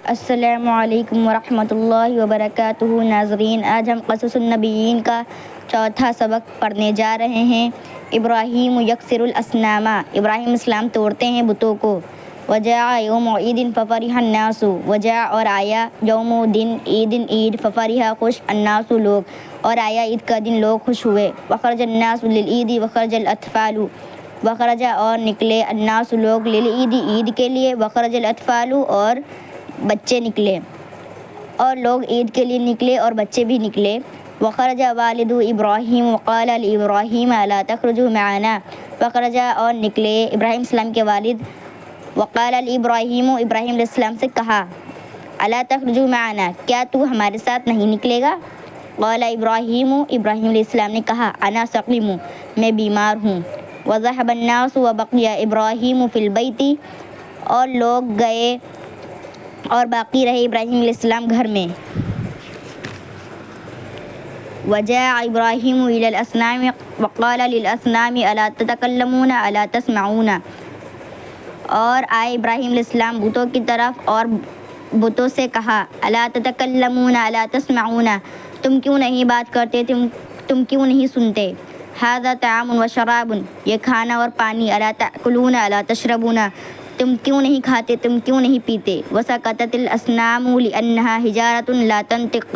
السلام علیکم ورحمۃ اللہ وبرکاتہ۔ ناظرین، آج ہم قصص النبیین کا چوتھا سبق پڑھنے جا رہے ہیں۔ ابراہیم یکسر الاصنام، ابراہیم السلام توڑتے ہیں بتوں کو۔ وجاء یوم عید ففرح الناس، وجاء اور آیا، یوم دن عید عید، ففرح خوش، الناس لوگ، اور آیا عید کا دن لوگ خوش ہوئے۔ وخرج الناس للعید وخرج الاطفال، وخرج اور نکلے، الناس لوگ، للعید عید کے لیے، وخرج الاطفال اور بچے نکلے، اور لوگ عید کے لیے نکلے اور بچے بھی نکلے۔ وخرج والد ابراہیم وقال لابراہیم الا تخرج معنا، وخرج اور نکلے ابراہیم السلام کے والد، وقال لابراہیم، ابراہیم علیہ السلام سے کہا، الا تخرج معنا، کیا تو ہمارے ساتھ نہیں نکلے گا؟ قال ابراہیم، ابراہیم علیہ السلام نے کہا، انا سقیم، میں بیمار ہوں۔ وذهب الناس وبقي ابراہیم فی البیت، اور لوگ گئے اور باقی رہے ابراہیم علیہ السلام گھر میں۔ وجاء ابراہیم الی الاصنام وقال للاصنام الا تتکلمون الا تسمعون، اور آئے ابراہیم علیہ السلام بتوں کی طرف اور بتوں سے کہا، الا تتکلمون الا تسمعون، تم کیوں نہیں بات کرتے، تم کیوں نہیں سنتے؟ ھذا طعام و شراب، یہ کھانا اور پانی، الا تاکلون الا تشربون، تم کیوں نہیں کھاتے، تم کیوں نہیں پیتے؟ وسکتت الاصنام لانھا حجارۃ لا تنطق،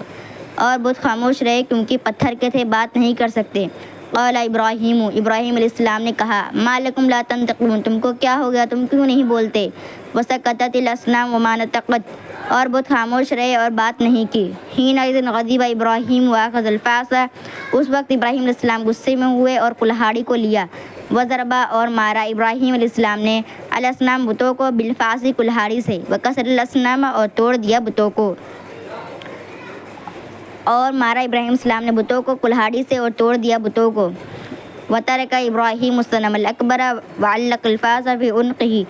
اور بت خاموش رہے کیونکہ پتھر کے تھے، بات نہیں کر سکتے۔ قال ابراہیم، ابراہیم علیہ السلام نے کہا، ما لکم لا تنطقون، تم کو کیا ہو گیا، تم کیوں نہیں بولتے؟ وسکتت الاصنام وما نطقت، اور بت خاموش رہے اور بات نہیں کی۔ حینئذ غضب ابراہیم واخذ الفاس، اس وقت ابراہیم علیہ السلام غصے میں ہوئے اور کلہاڑی کو لیا۔ وضرب، اور مارا ابراہیم علیہ السلام نے، الاصنام بتوں کو، بالفاس کلہاڑی سے، وکسر الاصنام اور توڑ دیا بتوں کو، اور مارا ابراہیم السلام نے بتوں کو کلہاڑی سے اور توڑ دیا بتوں کو۔ وترک ابراہیم الصنم الاکبر وعلق الفاس فی عنقہ،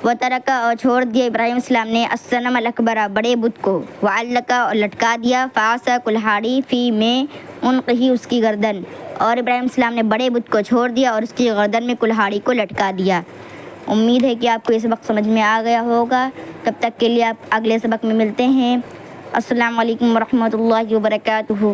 وترک اور چھوڑ دیا ابراہیم السلام نے، الصنم الاکبر بڑے بت کو، وعلق اور لٹکا دیا، فاس کلہاڑی، فی میں، عنقہ اس کی گردن، اور ابراہیم السلام نے بڑے بت کو چھوڑ دیا اور اس کی گردن میں کلہاڑی کو لٹکا دیا۔ امید ہے کہ آپ کو یہ سبق سمجھ میں آ گیا ہوگا۔ تب تک کے لیے آپ اگلے سبق میں ملتے ہیں۔ السلام علیکم ورحمۃ اللہ وبرکاتہ۔